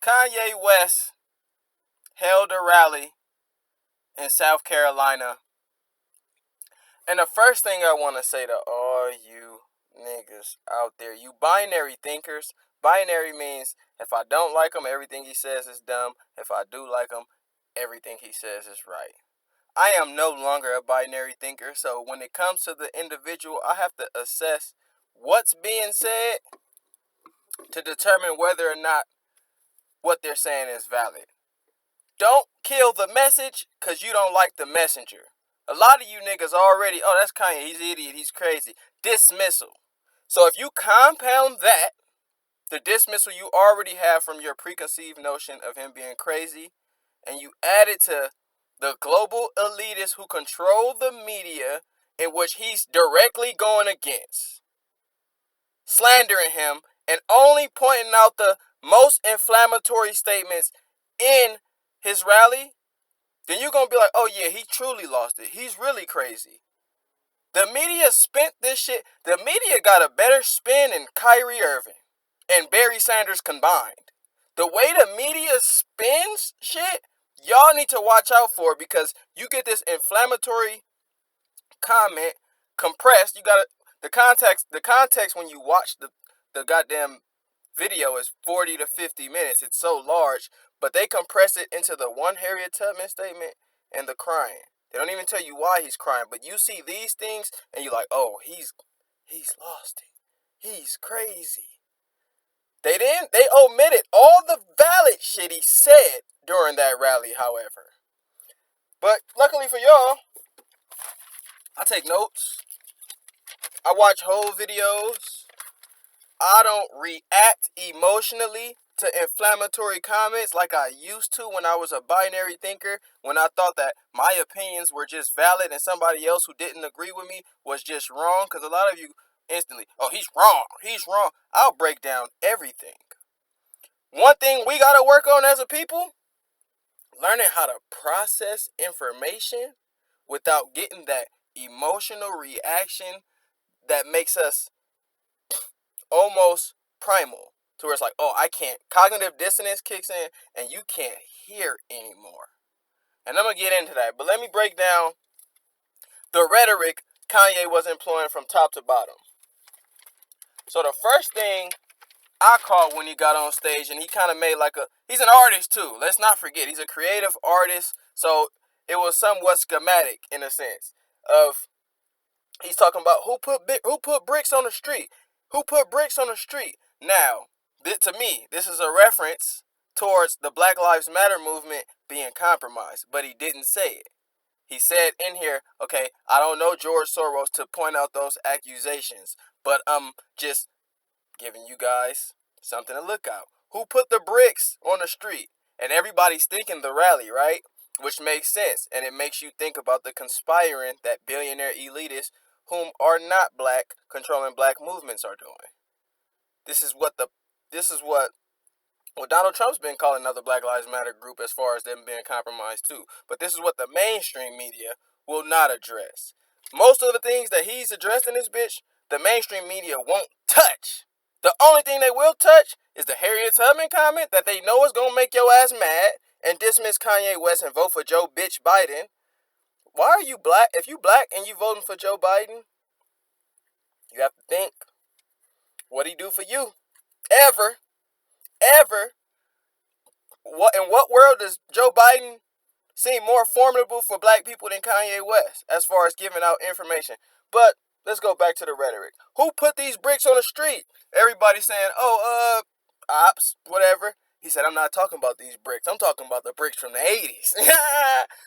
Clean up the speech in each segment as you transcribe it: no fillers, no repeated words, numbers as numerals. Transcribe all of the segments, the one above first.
Kanye West held a rally in South Carolina. And the first thing I want to say to all you niggas out there, you binary thinkers, binary means if I don't like him, everything he says is dumb. If I do like him, everything he says is right. I am no longer a binary thinker, so when it comes to the individual, I have to assess what's being said to determine whether or not what they're saying is valid. Don't kill the message because you don't like the messenger. A lot of you niggas already, oh, that's Kanye, he's an idiot, he's crazy. Dismissal. So if you compound that, the dismissal you already have from your preconceived notion of him being crazy, and you add it to the global elitists who control the media in which he's directly going against, slandering him, and only pointing out the most inflammatory statements in his rally, then you're going to be like, oh yeah, he truly lost it. He's really crazy. The media spent this shit. The media got a better spin than Kyrie Irving and Barry Sanders combined. The way the media spins shit, y'all need to watch out for, because you get this inflammatory comment compressed. You got the context when you watch the goddamn video is 40 to 50 minutes. It's so large, but they compress it into the one Harriet Tubman statement and the crying. They don't even tell you why he's crying, but you see these things and you're like, oh, he's lost it. He's crazy. They omitted all the valid shit he said during that rally, however. But luckily for y'all, I take notes. I watch whole videos. I don't react emotionally to inflammatory comments like I used to when I was a binary thinker, when I thought that my opinions were just valid and somebody else who didn't agree with me was just wrong. Because a lot of you instantly, oh, he's wrong. I'll break down everything. One thing we got to work on as a people, learning how to process information without getting that emotional reaction that makes us almost primal, to where it's like, oh, I can't. Cognitive dissonance kicks in and you can't hear anymore. And I'm going to get into that. But let me break down the rhetoric Kanye was employing from top to bottom. So the first thing I caught when he got on stage, and he kind of made like he's an artist too. Let's not forget, he's a creative artist. So it was somewhat schematic in a sense of, he's talking about who put bricks on the street. Who put bricks on the street? Now, to me, this is a reference towards the Black Lives Matter movement being compromised, but he didn't say it. He said in here, okay, I don't know George Soros to point out those accusations, but I'm just giving you guys something to look out. Who put the bricks on the street? And everybody's thinking the rally, right? Which makes sense, and it makes you think about the conspiring that billionaire elitists whom are not black controlling black movements are doing. This is what Donald Trump's been calling another Black Lives Matter group, as far as them being compromised too. But this is what the mainstream media will not address. Most of the things that he's addressed in this bitch, the mainstream media won't touch. The only thing they will touch is the Harriet Tubman comment that they know is gonna make your ass mad and dismiss Kanye West and vote for Joe bitch Biden. Why are you black? If you black and you voting for Joe Biden, you have to think, what'd he do for you? Ever? In what world does Joe Biden seem more formidable for black people than Kanye West as far as giving out information? But let's go back to the rhetoric. Who put these bricks on the street? Everybody saying, oh, ops, whatever. He said, I'm not talking about these bricks. I'm talking about the bricks from the 80s.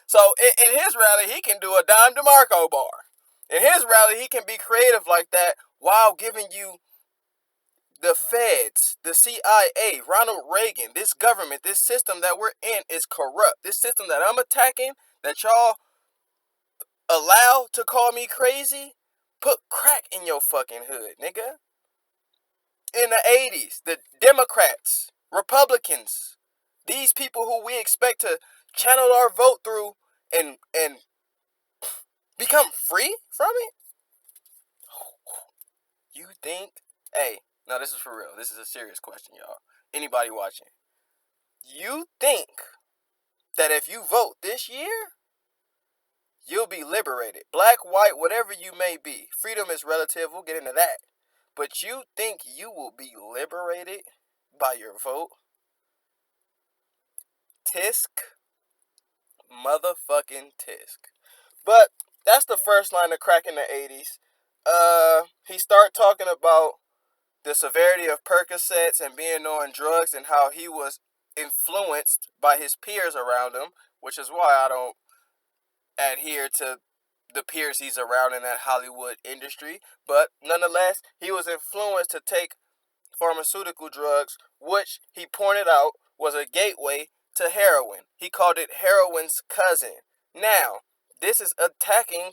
So in his rally, he can do a Dime DeMarco bar. In his rally, he can be creative like that while giving you the feds, the CIA, Ronald Reagan, this government, this system that we're in is corrupt. This system that I'm attacking, that y'all allow to call me crazy, put crack in your fucking hood, nigga. In the 80s, the Democrats, Republicans, these people who we expect to channel our vote through and become free from it? You think? Hey, no, this is for real. This is a serious question, y'all. Anybody watching? You think that if you vote this year, you'll be liberated. Black, white, whatever you may be. Freedom is relative. We'll get into that. But you think you will be liberated by your vote? Tisk. Motherfucking tisk. But that's the first line of crack in the 80s. He started talking about the severity of Percocets and being on drugs and how he was influenced by his peers around him, which is why I don't adhere to the peers he's around in that Hollywood industry. But nonetheless, he was influenced to take pharmaceutical drugs, which he pointed out was a gateway to heroin. He called it heroin's cousin. Now, this is attacking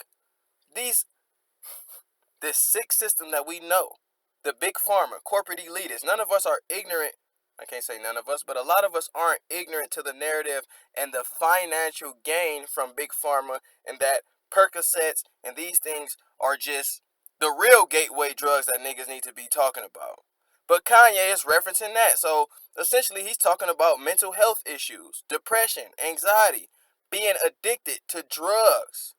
these this sick system that we know. The big pharma, corporate elitists. None of us are ignorant. I can't say none of us, but a lot of us aren't ignorant to the narrative and the financial gain from big pharma, and that Percocets and these things are just the real gateway drugs that niggas need to be talking about. But Kanye is referencing that. So essentially he's talking about mental health issues, depression, anxiety, being addicted to drugs.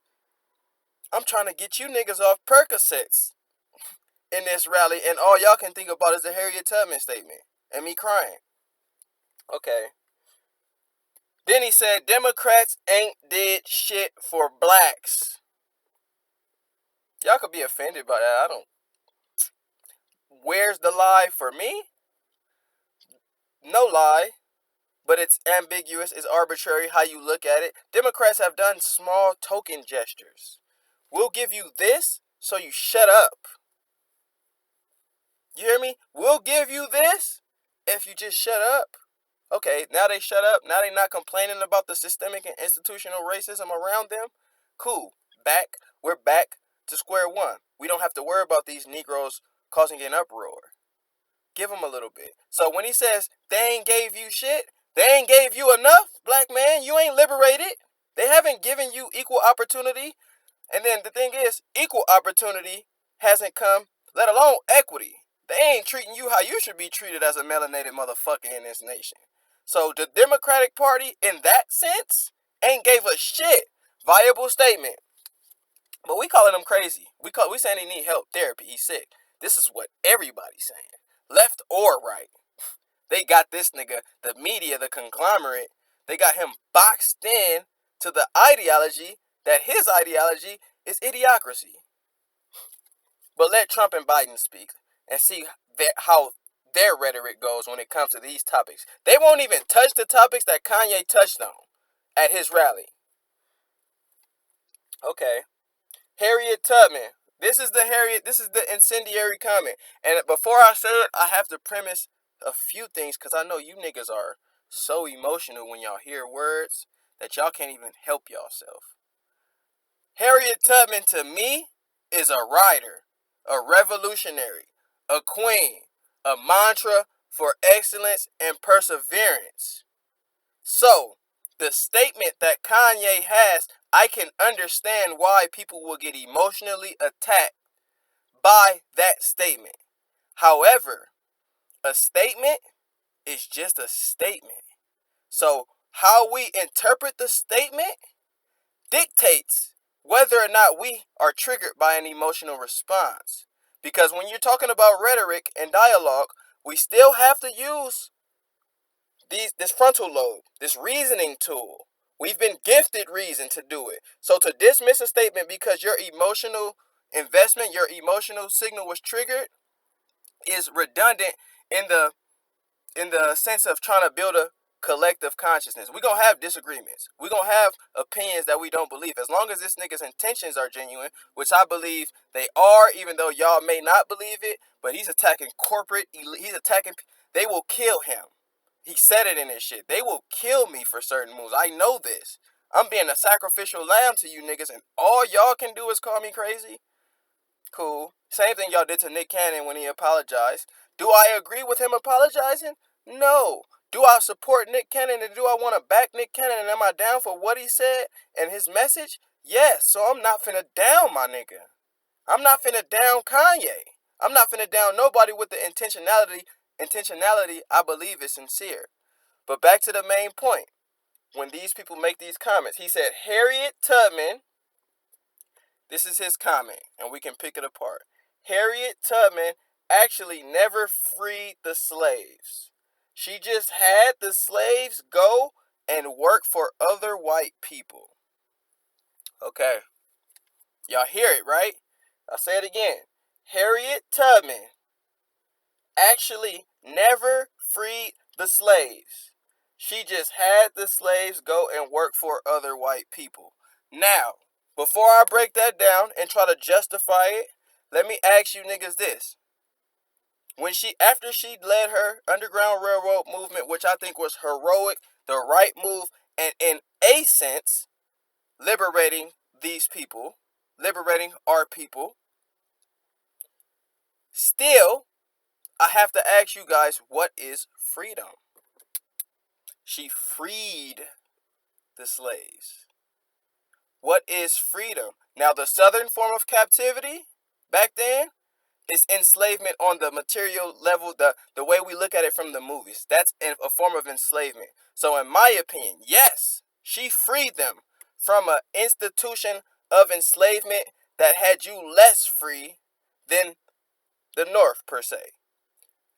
I'm trying to get you niggas off Percocets in this rally, and all y'all can think about is the Harriet Tubman statement and me crying. Okay. Then he said, Democrats ain't did shit for blacks. Y'all could be offended by that. I don't. Where's the lie for me? No lie. But it's ambiguous, it's arbitrary how you look at it. Democrats have done small token gestures. We'll give you this so you shut up. You hear me? We'll give you this if you just shut up. Okay, now they shut up. Now they not complaining about the systemic and institutional racism around them. Cool. We're back to square one. We don't have to worry about these Negroes causing an uproar. Give them a little bit. So when he says they ain't gave you shit, they ain't gave you enough, black man. You ain't liberated. They haven't given you equal opportunity. And then the thing is, equal opportunity hasn't come, let alone equity. They ain't treating you how you should be treated as a melanated motherfucker in this nation. So the Democratic Party, in that sense, ain't gave a shit. Viable statement. But we calling him crazy. We saying he need help, therapy, he's sick. This is what everybody's saying. Left or right. They got this nigga, the media, the conglomerate, they got him boxed in to the ideology that his ideology is idiocracy. But let Trump and Biden speak and see how their rhetoric goes when it comes to these topics. They won't even touch the topics that Kanye touched on at his rally. Okay. Harriet Tubman. This is the incendiary comment. And before I say it, I have to premise a few things because I know you niggas are so emotional when y'all hear words that y'all can't even help yourself. Harriet Tubman to me is a writer, a revolutionary, a queen, a mantra for excellence and perseverance. So, the statement that Kanye has, I can understand why people will get emotionally attacked by that statement. However, a statement is just a statement. So, how we interpret the statement dictates whether or not we are triggered by an emotional response. Because when you're talking about rhetoric and dialogue, we still have to use this frontal lobe, this reasoning tool. We've been gifted reason to do it. So to dismiss a statement because your emotional investment, your emotional signal was triggered is redundant in the sense of trying to build a collective consciousness. We're going to have disagreements. We're going to have opinions that we don't believe. As long as this nigga's intentions are genuine, which I believe they are, even though y'all may not believe it, but he's attacking corporate, they will kill him. He said it in his shit. They will kill me for certain moves. I know this. I'm being a sacrificial lamb to you niggas, and all y'all can do is call me crazy? Cool. Same thing y'all did to Nick Cannon when he apologized. Do I agree with him apologizing? No. Do I support Nick Cannon and do I want to back Nick Cannon and am I down for what he said and his message? Yes. So I'm not finna down my nigga. I'm not finna down Kanye. I'm not finna down nobody with the intentionality I believe is sincere. But back to the main point. When these people make these comments, he said, Harriet Tubman, this is his comment, and we can pick it apart. Harriet Tubman actually never freed the slaves. She just had the slaves go and work for other white people. Okay. Y'all hear it, right? I'll say it again. Harriet Tubman actually never freed the slaves. She just had the slaves go and work for other white people. Now, before I break that down and try to justify it, let me ask you niggas this. After she led her Underground Railroad movement, which I think was heroic, the right move, and in a sense, liberating these people, liberating our people, still, I have to ask you guys, what is freedom? She freed the slaves. What is freedom? Now, the southern form of captivity back then is enslavement on the material level, the way we look at it from the movies. That's a form of enslavement. So in my opinion, yes, she freed them from an institution of enslavement that had you less free than the North, per se.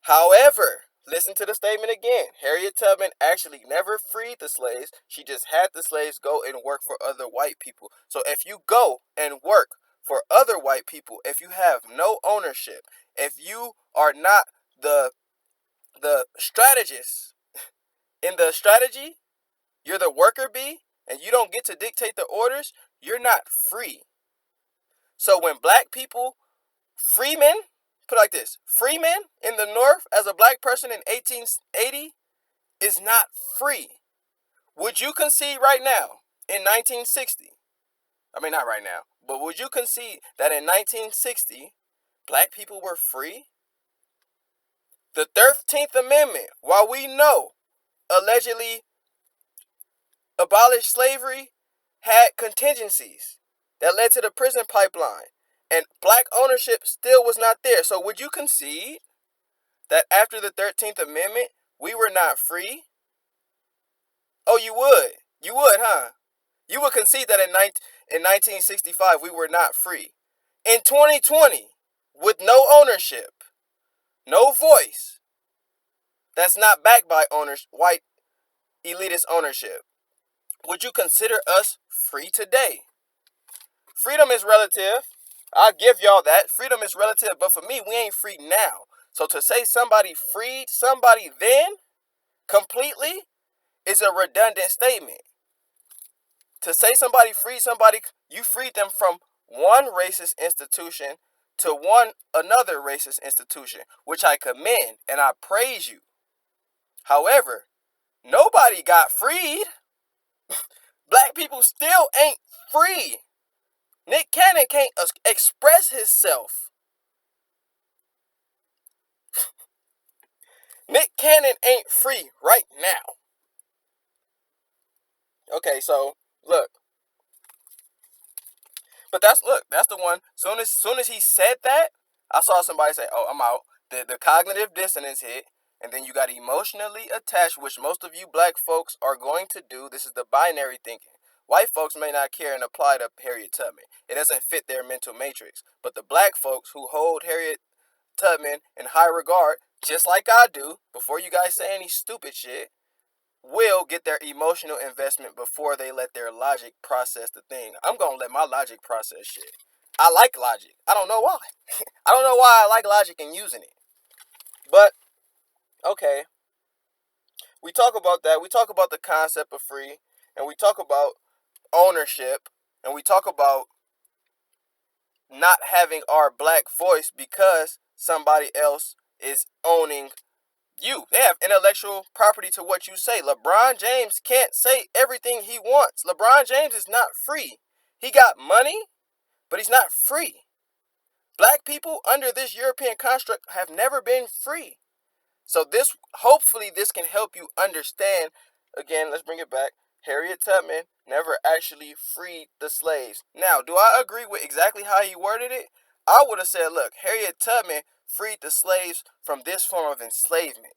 However, listen to the statement again. Harriet Tubman actually never freed the slaves. She just had the slaves go and work for other white people. So if you go and work for other white people, if you have no ownership, if you are not the strategist in the strategy, you're the worker bee, and you don't get to dictate the orders, you're not free. So when black people, freemen, put it like this, freemen in the North as a black person in 1880 is not free. Would you concede right now in 1960? I mean, not right now, but would you concede that in 1960, black people were free? The 13th Amendment, while we know allegedly abolished slavery, had contingencies that led to the prison pipeline, and black ownership still was not there. So would you concede that after the 13th Amendment, we were not free? Oh, you would. You would, huh? You would concede that in 1965, we were not free. In 2020, with no ownership, no voice, that's not backed by white elitist ownership, would you consider us free today? Freedom is relative. I'll give y'all that. Freedom is relative, but for me, we ain't free now. So to say somebody freed somebody then completely is a redundant statement. To say somebody freed somebody, you freed them from one racist institution to another racist institution, which I commend and I praise you. However, nobody got freed. Black people still ain't free. Nick Cannon can't express himself. Nick Cannon ain't free right now. Okay, so look. But that's the one. Soon as he said that, I saw somebody say, "Oh, I'm out." The cognitive dissonance hit, and then you got emotionally attached, which most of you black folks are going to do. This is the binary thinking. White folks may not care and apply to Harriet Tubman. It doesn't fit their mental matrix. But the black folks who hold Harriet Tubman in high regard, just like I do, before you guys say any stupid shit, will get their emotional investment before they let their logic process the thing. I'm going to let my logic process shit. I like logic. I don't know why. I don't know why I like logic and using it. But, okay. We talk about that. We talk about the concept of free. And we talk about ownership. And we talk about not having our black voice because somebody else is owning you. They have intellectual property to what you say. LeBron James can't say everything he wants. LeBron James is not free. He got money, but he's not free. Black people under this European construct have never been free. So hopefully this can help you understand. Again, let's bring it back. Harriet Tubman never actually freed the slaves. Now, do I agree with exactly how he worded it? I would have said, look, Harriet Tubman freed the slaves from this form of enslavement.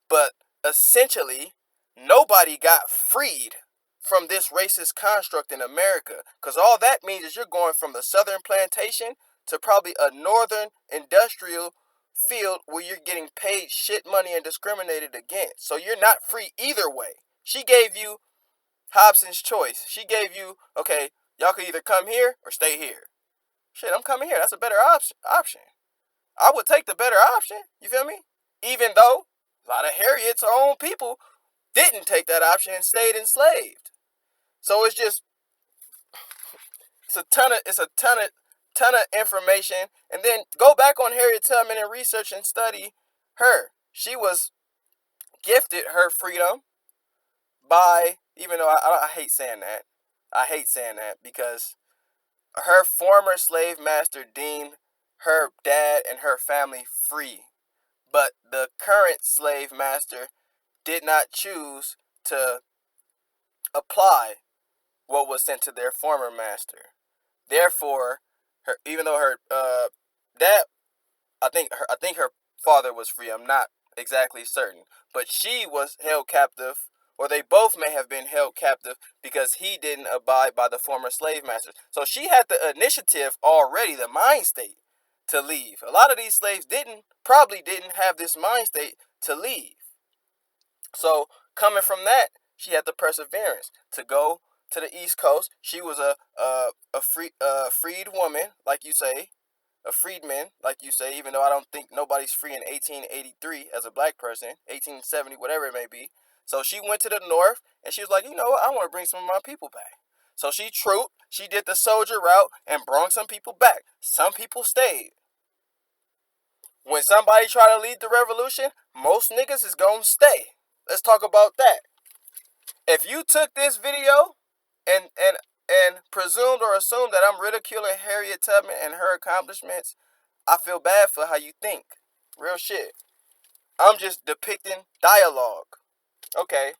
But essentially, nobody got freed from this racist construct in America. Because all that means is you're going from the southern plantation to probably a northern industrial field where you're getting paid shit money and discriminated against. So you're not free either way. She gave you Hobson's choice. She gave you, okay, y'all can either come here or stay here. Shit, I'm coming here. That's a better option. I would take the better option. You feel me? Even though a lot of Harriet's own people didn't take that option and stayed enslaved. So it's a ton of information. And then go back on Harriet Tubman and research and study her. She was gifted her freedom by, even though I hate saying that. I hate saying that because her former slave master deemed her dad and her family free. But the current slave master did not choose to apply what was sent to their former master. Therefore, even though her dad, I think her father was free. I'm not exactly certain, but she was held captive, or they both may have been held captive because he didn't abide by the former slave masters. So she had the initiative already, the mind state, to leave. A lot of these slaves probably didn't have this mind state to leave. So coming from that, she had the perseverance to go to the East Coast. She was freed woman, like you say, a freedman, like you say, even though I don't think nobody's free in 1883 as a black person, 1870, whatever it may be. So she went to the North, and she was like, you know what, I want to bring some of my people back. So she trooped, she did the soldier route, and brought some people back. Some people stayed. When somebody try to lead the revolution, most niggas is gonna stay. Let's talk about that. If you took this video and presumed or assumed that I'm ridiculing Harriet Tubman and her accomplishments, I feel bad for how you think. Real shit. I'm just depicting dialogue. Okay.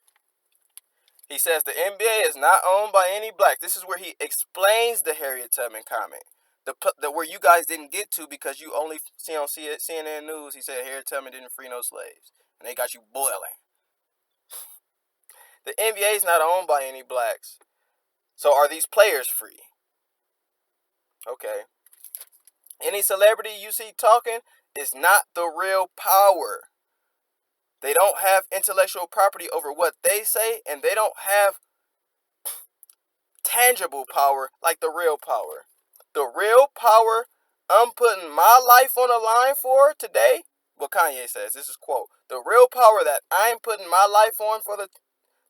He says the NBA is not owned by any blacks. This is where he explains the Harriet Tubman comment. The where you guys didn't get to because you only see on CNN News. He said Harriet Tubman didn't free no slaves, and they got you boiling. The NBA is not owned by any blacks. So are these players free? Okay. Any celebrity you see talking is not the real power. They don't have intellectual property over what they say, and they don't have tangible power like the real power. The real power I'm putting my life on the line for today, what Kanye says, this is quote, the real power that I'm putting my life on for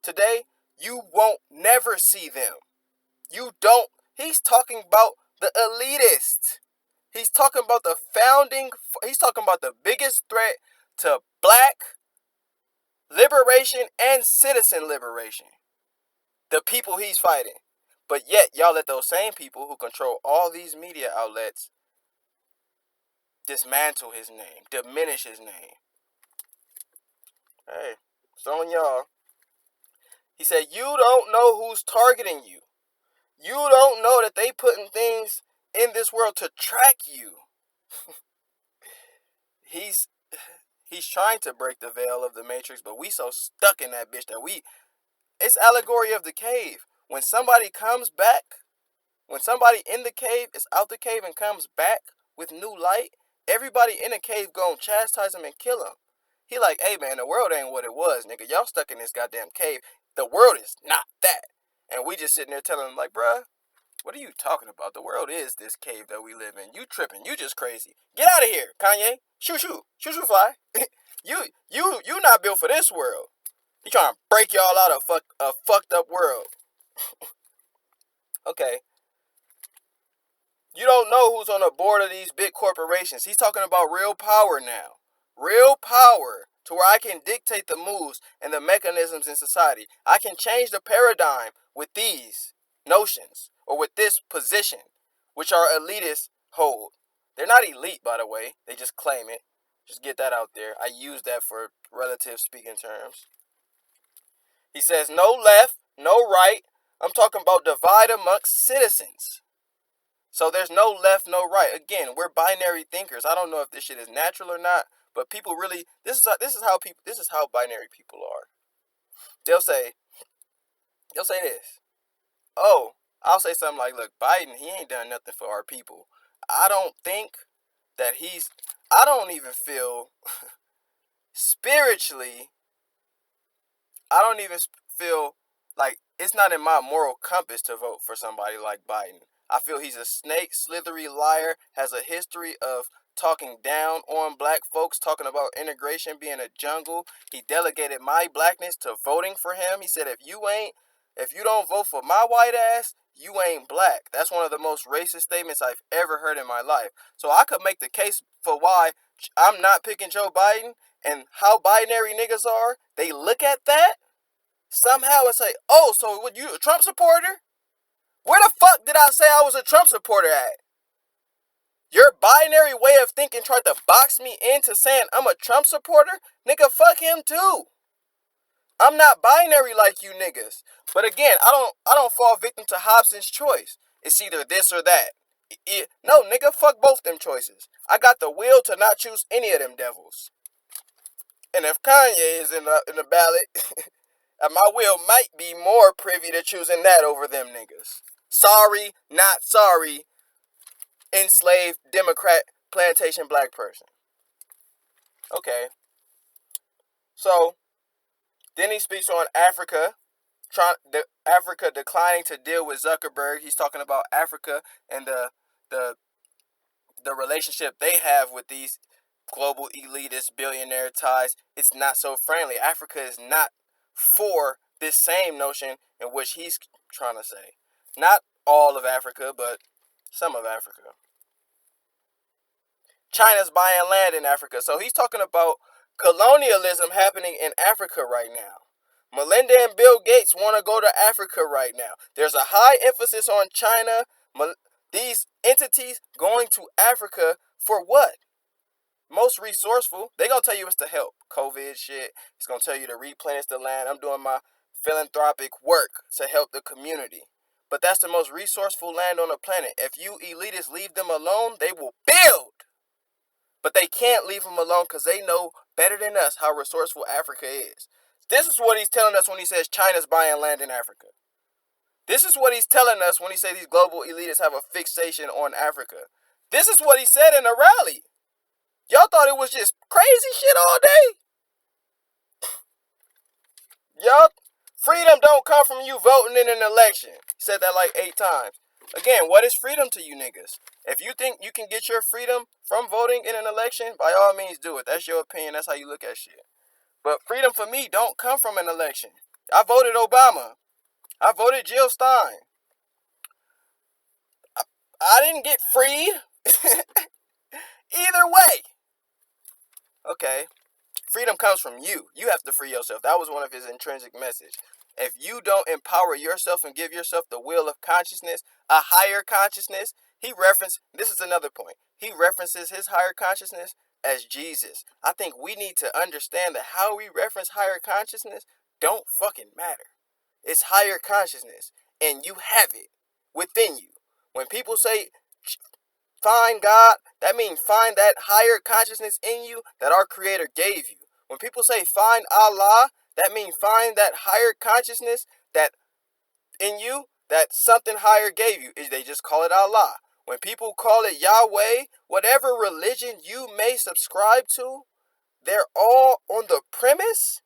today, you won't never see them. You don't. He's talking about the elitist. He's talking about he's talking about the biggest threat to black liberation and citizen liberation. The people he's fighting. But yet, y'all let those same people who control all these media outlets dismantle his name, diminish his name. Hey, it's on y'all. He said, you don't know who's targeting you. You don't know that they putting things in this world to track you. He's trying to break the veil of the matrix, but we so stuck in that bitch that it's allegory of the cave. When somebody comes back, when somebody in the cave is out the cave and comes back with new light, everybody in the cave gonna chastise him and kill him. He like, hey man, the world ain't what it was, nigga. Y'all stuck in this goddamn cave. The world is not that. And we just sitting there telling him like, bruh, what are you talking about? The world is this cave that we live in. You tripping. You just crazy. Get out of here, Kanye. Shoo, fly. you not built for this world. You trying to break y'all out of a fucked up world. Okay. You don't know who's on the board of these big corporations. He's talking about real power now. Real power to where I can dictate the moves and the mechanisms in society. I can change the paradigm with these notions or with this position, which our elitists hold. They're not elite, by the way. They just claim it. Just get that out there. I use that for relative speaking terms. He says no left, no right. I'm talking about divide amongst citizens. So there's no left, no right. Again, we're binary thinkers. I don't know if this shit is natural or not, but people really this is how binary people are. they'll say this. Oh, I'll say something like, look, Biden, he ain't done nothing for our people. I don't think that I don't even feel spiritually, I don't even feel like it's not in my moral compass to vote for somebody like Biden. I feel he's a snake, slithery liar, has a history of talking down on black folks, talking about integration being a jungle. He delegated my blackness to voting for him. He said, if you don't vote for my white ass, you ain't black. That's one of the most racist statements I've ever heard in my life. So I could make the case for why I'm not picking Joe Biden and how binary niggas are. They look at that somehow and say, oh, so what, you a Trump supporter? Where the fuck did I say I was a Trump supporter at? Your binary way of thinking tried to box me into saying I'm a Trump supporter? Nigga, fuck him too. I'm not binary like you niggas. But again, I don't fall victim to Hobson's choice. It's either this or that. No, nigga, fuck both them choices. I got the will to not choose any of them devils. And if Kanye is in the ballot, my will might be more privy to choosing that over them niggas. Sorry, not sorry, enslaved Democrat plantation black person. Okay. So then he speaks on Africa, Africa declining to deal with Zuckerberg. He's talking about Africa and the relationship they have with these global elitist billionaire ties. It's not so friendly. Africa is not for this same notion in which he's trying to say. Not all of Africa, but some of Africa. China's buying land in Africa. So he's talking about colonialism happening in Africa right now. Melinda and Bill Gates want to go to Africa right now. There's a high emphasis on China, these entities going to Africa for what? Most resourceful. They're going to tell you it's to help. COVID shit. It's going to tell you to replenish the land. I'm doing my philanthropic work to help the community. But that's the most resourceful land on the planet. If you elitists leave them alone, they will build. But they can't leave them alone because they know better than us how resourceful Africa is. This is what he's telling us when he says China's buying land in Africa. This is what he's telling us when he says these global elitists have a fixation on Africa. This is what he said in a rally. Y'all thought it was just crazy shit all day? Y'all, freedom don't come from you voting in an election. He said that like 8 times. Again, what is freedom to you niggas? If you think you can get your freedom from voting in an election, by all means do it. That's your opinion. That's how you look at shit. But freedom for me don't come from an election. I voted Obama. I voted Jill Stein. I didn't get freed. Either way. Okay. Freedom comes from you. You have to free yourself. That was one of his intrinsic message. If you don't empower yourself and give yourself the will of consciousness, a higher consciousness, this is another point. He references his higher consciousness as Jesus. I think we need to understand that how we reference higher consciousness don't fucking matter. It's higher consciousness, and you have it within you. When people say find God, that means find that higher consciousness in you that our Creator gave you. When people say find Allah, that means find that higher consciousness that in you that something higher gave you. They just call it Allah. When people call it Yahweh, whatever religion you may subscribe to, they're all on the premise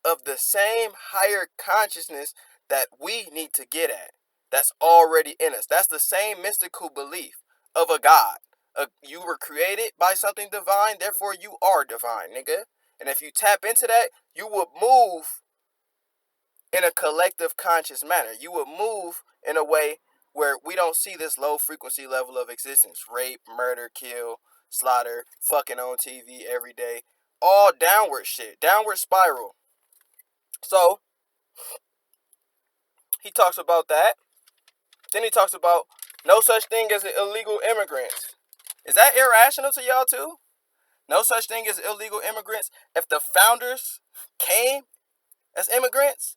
of the same higher consciousness that we need to get at. That's already in us. That's the same mystical belief of a God. You were created by something divine, therefore you are divine, nigga. And if you tap into that, you will move in a collective conscious manner. You will move in a way where we don't see this low frequency level of existence. Rape, murder, kill, slaughter, fucking on TV every day. All downward shit. Downward spiral. So, he talks about that. Then he talks about no such thing as illegal immigrants. Is that irrational to y'all too? No such thing as illegal immigrants if the founders came as immigrants?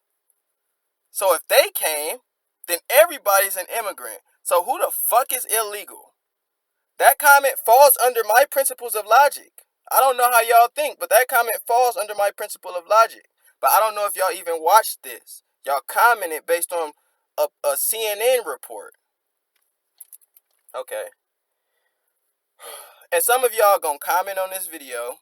So if they came, then everybody's an immigrant. So who the fuck is illegal? That comment falls under my principles of logic. I don't know how y'all think, but that comment falls under my principle of logic. But I don't know if y'all even watched this. Y'all commented based on a CNN report. Okay. And some of y'all gonna comment on this video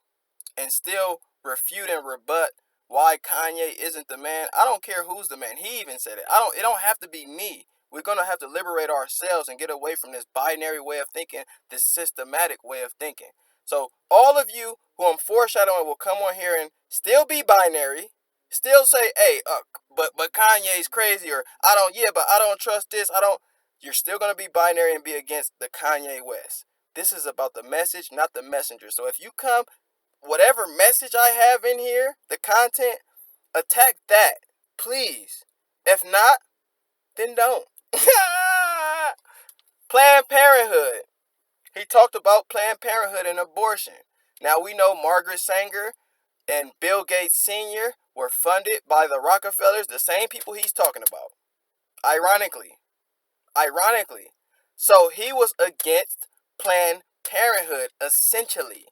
and still refute and rebut why Kanye isn't the man. I don't care who's the man. He even said it. It don't have to be me. We're gonna have to liberate ourselves and get away from this binary way of thinking, this systematic way of thinking. So all of you who I'm foreshadowing will come on here and still be binary, still say, hey, but Kanye's crazy, or but I don't trust this. You're still gonna be binary and be against the Kanye West. This is about the message, not the messenger. So if you come, whatever message I have in here, the content, attack that, please. If not, then don't. Planned Parenthood. He talked about Planned Parenthood and abortion. Now we know Margaret Sanger and Bill Gates Sr. were funded by the Rockefellers, the same people he's talking about. Ironically. So he was against Planned Parenthood, essentially.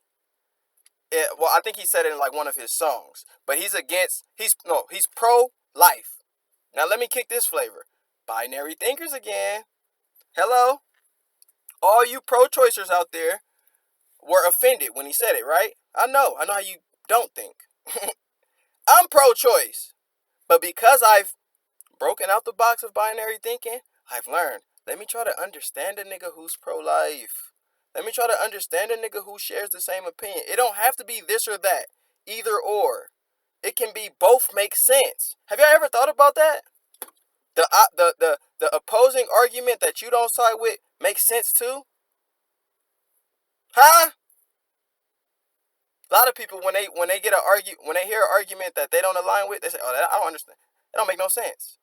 Well, I think he said it in like one of his songs. But he's pro-life. Now let me kick this flavor. Binary thinkers again. Hello? All you pro-choicers out there were offended when he said it, right? I know how you don't think. I'm pro-choice. But because I've broken out the box of binary thinking, I've learned. Let me try to understand a nigga who's pro-life. Let me try to understand a nigga who shares the same opinion. It don't have to be this or that. Either or. It can be both make sense. Have y'all ever thought about that? The opposing argument that you don't side with makes sense too? Huh? A lot of people when they hear an argument that they don't align with, they say, "Oh, I don't understand. It don't make no sense."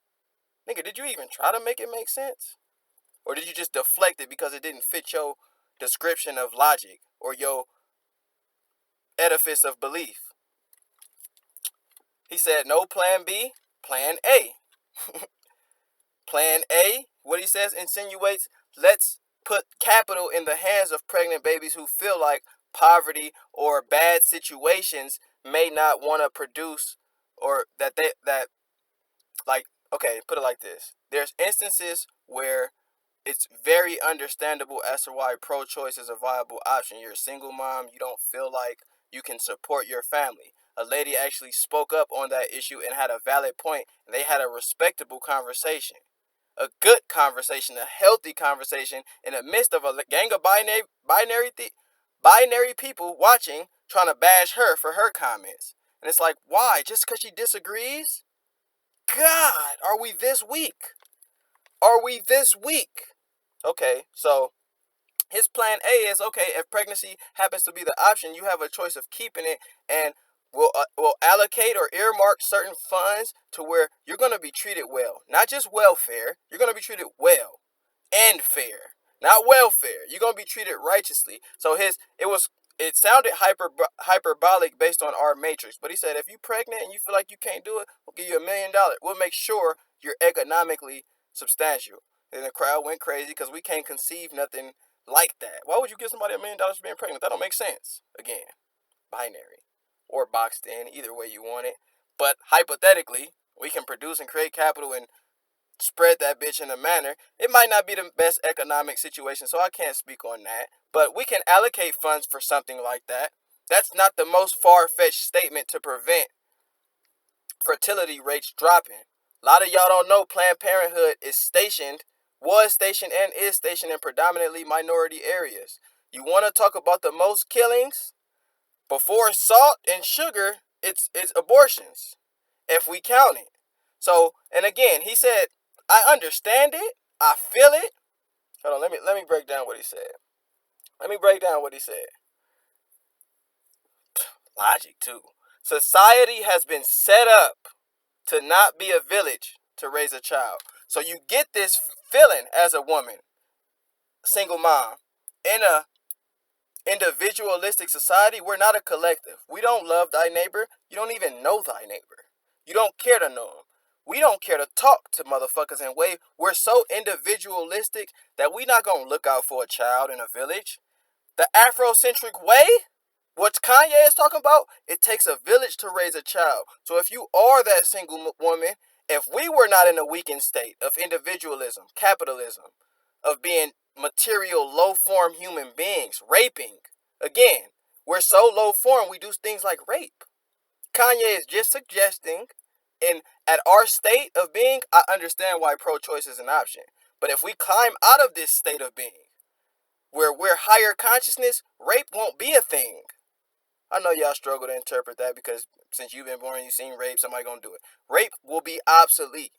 Nigga, did you even try to make it make sense? Or did you just deflect it because it didn't fit your description of logic or your edifice of belief? He said, no plan B, plan A. Plan A, what he says insinuates, let's put capital in the hands of pregnant babies who feel like poverty or bad situations may not want to produce, or okay, put it like this. There's instances where it's very understandable as to why pro-choice is a viable option. You're a single mom. You don't feel like you can support your family. A lady actually spoke up on that issue and had a valid point. And they had a respectable conversation. A good conversation, a healthy conversation in the midst of a gang of binary people watching, trying to bash her for her comments. And it's like, why? Just because she disagrees? God, are we this weak? Okay, so his plan A is, okay, if pregnancy happens to be the option, you have a choice of keeping it, and we'll allocate or earmark certain funds to where you're going to be treated well. Not just welfare, you're going to be treated well and fair. Not welfare. You're going to be treated righteously. So it sounded hyperbolic based on our matrix, but he said if you're pregnant and you feel like you can't do it, we'll give you $1 million. We'll make sure you're economically substantial. And the crowd went crazy because we can't conceive nothing like that. Why would you give somebody $1 million for being pregnant? That don't make sense. Again, binary or boxed in, either way you want it. But hypothetically, we can produce and create capital and spread that bitch in a manner. It might not be the best economic situation, so I can't speak on that. But we can allocate funds for something like that. That's not the most far-fetched statement to prevent fertility rates dropping. A lot of y'all don't know Planned Parenthood was stationed and is stationed in predominantly minority areas. You want to talk about the most killings? Before salt and sugar, it's abortions, if we count it. So, and again, he said, I understand it, I feel it. Hold on, let me break down what he said. Logic too. Society has been set up to not be a village to raise a child. So you get this feeling as a woman, single mom, in a individualistic society. We're not a collective. We don't love thy neighbor. You don't even know thy neighbor. You don't care to know him. We don't care to talk to motherfuckers and wave. We're so individualistic that we not gonna look out for a child in a village. The Afrocentric way? What Kanye is talking about, it takes a village to raise a child. So if you are that single woman, if we were not in a weakened state of individualism, capitalism, of being material, low form human beings, raping, again, we're so low form, we do things like rape. Kanye is just suggesting, and at our state of being, I understand why pro choice is an option. But if we climb out of this state of being, where we're higher consciousness, rape won't be a thing. I know y'all struggle to interpret that because since you've been born, you've seen rape, somebody gonna do it. Rape will be obsolete.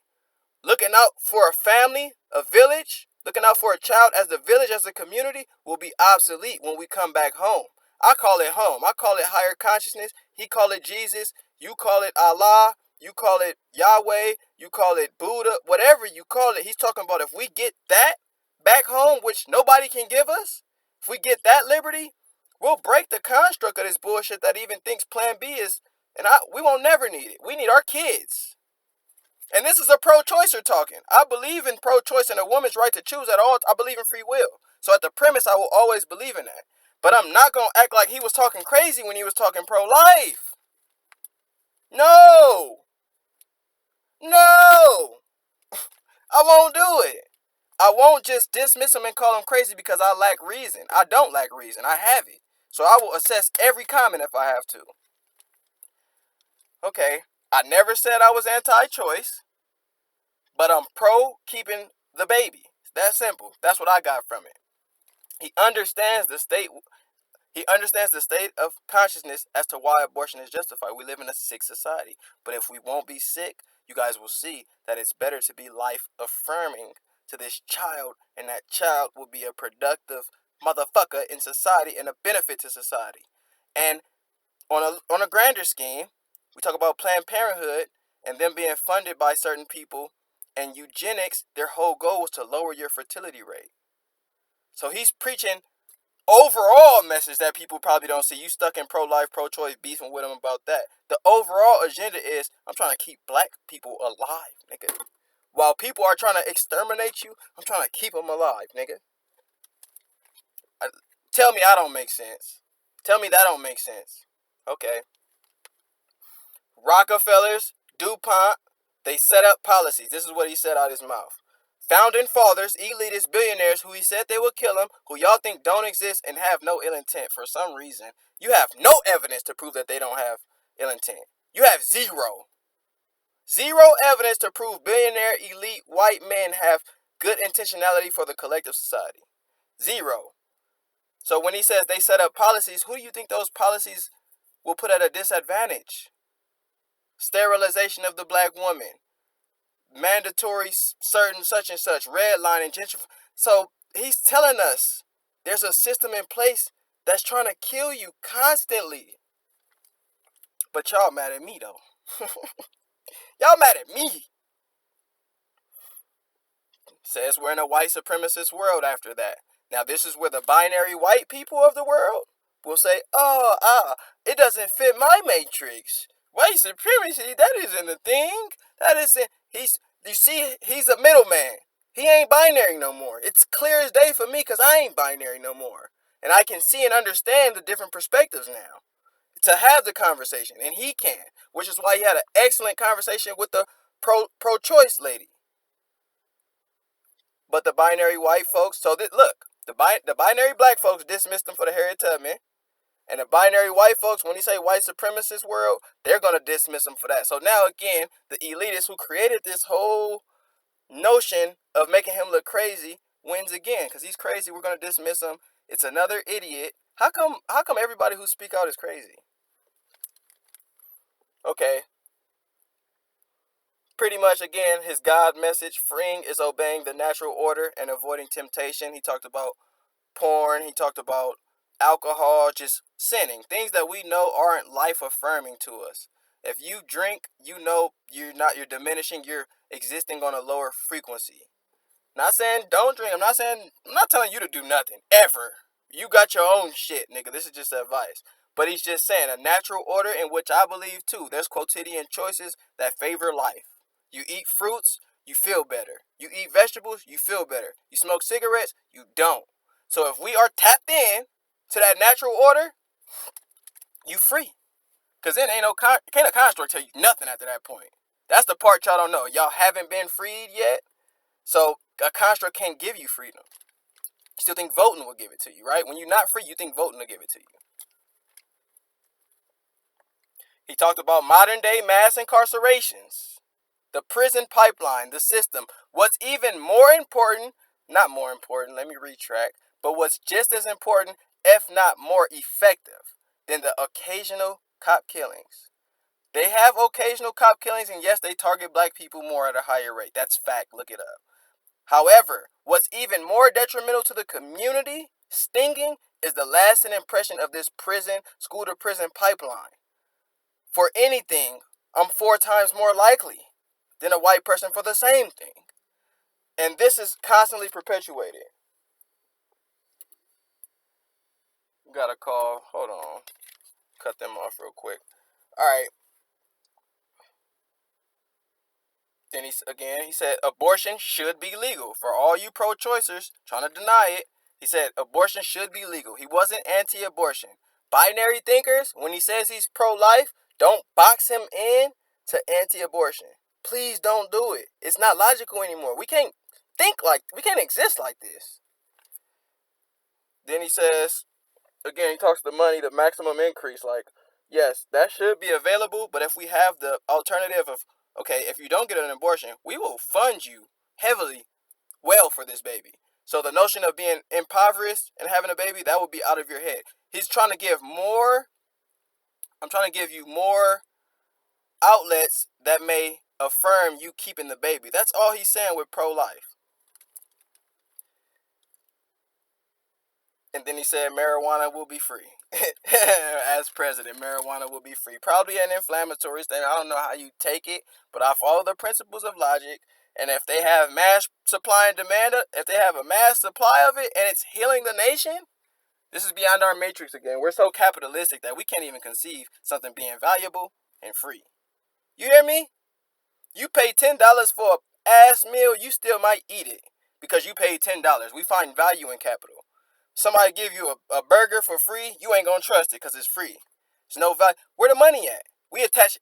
Looking out for a family, a village, looking out for a child as the village, as a community, will be obsolete when we come back home. I call it home. I call it higher consciousness. He call it Jesus. You call it Allah. You call it Yahweh. You call it Buddha. Whatever you call it, he's talking about if we get that back home, which nobody can give us, if we get that liberty, we'll break the construct of this bullshit that even thinks Plan B is, and we won't never need it. We need our kids. And this is a pro-choicer talking. I believe in pro-choice and a woman's right to choose at all. I believe in free will. So at the premise, I will always believe in that. But I'm not going to act like he was talking crazy when he was talking pro-life. No. No. I won't do it. I won't just dismiss him and call him crazy because I lack reason. I don't lack reason. I have it. So I will assess every comment if I have to. Okay. I never said I was anti-choice, but I'm pro keeping the baby. That's simple. That's what I got from it. He understands the state. He understands the state of consciousness as to why abortion is justified. We live in a sick society. But if we won't be sick, you guys will see that it's better to be life affirming to this child, and that child will be a productive motherfucker in society and a benefit to society. And on a grander scheme, we talk about Planned Parenthood and them being funded by certain people, and eugenics, their whole goal was to lower your fertility rate. So he's preaching overall message that people probably don't see. You stuck in pro-life, pro-choice, beefing with him about that. The overall agenda is, I'm trying to keep black people alive, nigga. While people are trying to exterminate you, I'm trying to keep them alive, nigga. Tell me I don't make sense. Tell me that don't make sense. Okay. Rockefellers, DuPont, they set up policies. This is what he said out his mouth. Founding fathers, elitists, billionaires who he said they would kill him, who y'all think don't exist and have no ill intent for some reason. You have no evidence to prove that they don't have ill intent. You have zero. Zero evidence to prove billionaire, elite, white men have good intentionality for the collective society. Zero. So when he says they set up policies, who do you think those policies will put at a disadvantage? Sterilization of the black woman. Mandatory certain such and such, redlining, gentrification. So he's telling us there's a system in place that's trying to kill you constantly. But y'all mad at me though. Y'all mad at me. Says we're in a white supremacist world after that. Now this is where the binary white people of the world will say, it doesn't fit my matrix. White supremacy, that isn't a thing. That isn't, you see, he's a middleman. He ain't binary no more. It's clear as day for me because I ain't binary no more. And I can see and understand the different perspectives now to have the conversation. And he can, which is why he had an excellent conversation with the pro-choice lady. But the binary white folks, look, the binary black folks dismissed him for the Harriet Tubman. And the binary white folks, when you say white supremacist world, they're going to dismiss him for that. So now again, the elitists who created this whole notion of making him look crazy wins again. Because he's crazy, we're going to dismiss him. It's another idiot. How come everybody who speak out is crazy? Okay. Pretty much, again, his God message, freeing is obeying the natural order and avoiding temptation. He talked about porn. He talked about alcohol, just sinning. Things that we know aren't life-affirming to us. If you drink, you know you're diminishing, you're existing on a lower frequency. Not saying don't drink. I'm not telling you to do nothing, ever. You got your own shit, nigga. This is just advice. But he's just saying a natural order in which I believe, too. There's quotidian choices that favor life. You eat fruits, you feel better. You eat vegetables, you feel better. You smoke cigarettes, you don't. So if we are tapped in to that natural order, you free. Because then can't a construct tell you nothing after that point. That's the part y'all don't know. Y'all haven't been freed yet, so a construct can't give you freedom. You still think voting will give it to you, right? When you're not free, you think voting will give it to you. He talked about modern day mass incarcerations, the prison pipeline, the system. What's even more important, not more important, let me retract, but what's just as important, if not more effective, than the occasional cop killings. They have occasional cop killings, and yes, they target black people more at a higher rate. That's fact. Look it up. However, what's even more detrimental to the community, stinging, is the lasting impression of this prison, school to prison pipeline. For anything, I'm 4 times more likely than a white person for the same thing. And this is constantly perpetuated. Got a call. Hold on. Cut them off real quick. Alright. Then he said abortion should be legal. For all you pro-choicers trying to deny it, he said abortion should be legal. He wasn't anti-abortion. Binary thinkers, when he says he's pro-life, don't box him in to anti-abortion. Please don't do it. It's not logical anymore. We can't exist like this. Then he says, again, he talks the money, the maximum increase. Like, yes, that should be available, but if we have the alternative of, okay, if you don't get an abortion, we will fund you heavily well for this baby. So the notion of being impoverished and having a baby, that would be out of your head. He's trying to give more, I'm trying to give you more outlets that may affirm you keeping the baby. That's all he's saying with pro-life. And then he said marijuana will be free. As president, marijuana will be free. Probably an inflammatory thing. I don't know how you take it, but I follow the principles of logic. And if they have mass supply and demand, if they have a mass supply of it and it's healing the nation, this is beyond our matrix again. We're so capitalistic that we can't even conceive something being valuable and free. You hear me? You pay $10 for a ass meal, you still might eat it because you paid $10. We find value in capital. Somebody give you a burger for free, you ain't gonna trust it because it's free. There's no value. Where the money at? We attach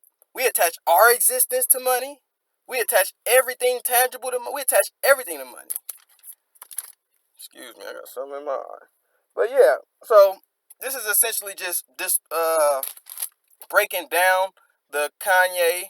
our existence to money. We attach everything tangible to money. We attach everything to money. Excuse me, I got something in my eye. But yeah, so this is essentially just breaking down the Kanye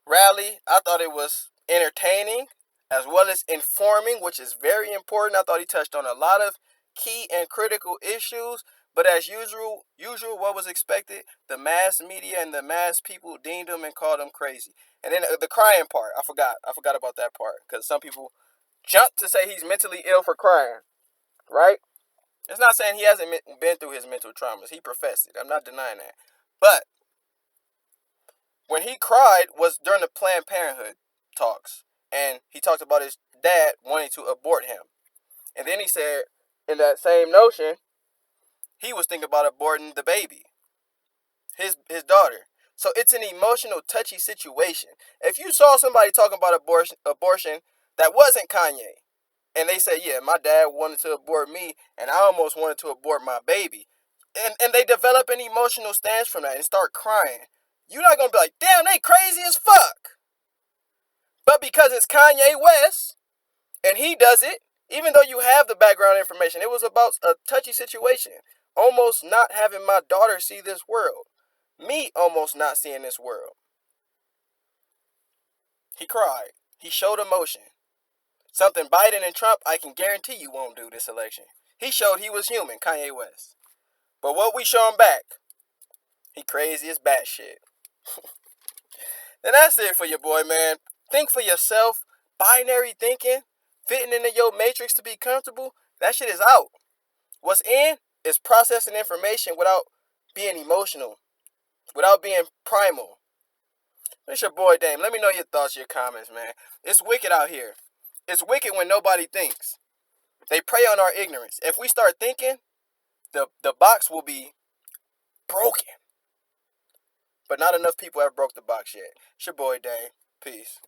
rally. I thought it was entertaining as well as informing, which is very important. I thought he touched on a lot of key and critical issues, but as usual, what was expected, the mass media and the mass people deemed him and called him crazy. And then the crying part, I forgot about that part, because some people jump to say he's mentally ill for crying, right? It's not saying he hasn't been through his mental traumas. He professed it. I'm not denying that. But when he cried was during the Planned Parenthood talks, and he talked about his dad wanting to abort him. And then he said, in that same notion, he was thinking about aborting the baby, his daughter. So it's an emotional, touchy situation. If you saw somebody talking about abortion that wasn't Kanye, and they say, yeah, my dad wanted to abort me, and I almost wanted to abort my baby, and they develop an emotional stance from that and start crying, you're not going to be like, damn, they crazy as fuck. But because it's Kanye West, and he does it, even though you have the background information, it was about a touchy situation. Almost not having my daughter see this world. Me almost not seeing this world. He cried. He showed emotion. Something Biden and Trump, I can guarantee you won't do this election. He showed he was human, Kanye West. But what we show him back, he crazy as batshit. And that's it for your boy, man. Think for yourself. Binary thinking, fitting into your matrix to be comfortable, that shit is out. What's in is processing information without being emotional, without being primal. It's your boy Dame. Let me know your thoughts, your comments, man. It's wicked out here. It's wicked when nobody thinks. They prey on our ignorance. If we start thinking, the box will be broken. But not enough people have broke the box yet. It's your boy Dame. Peace.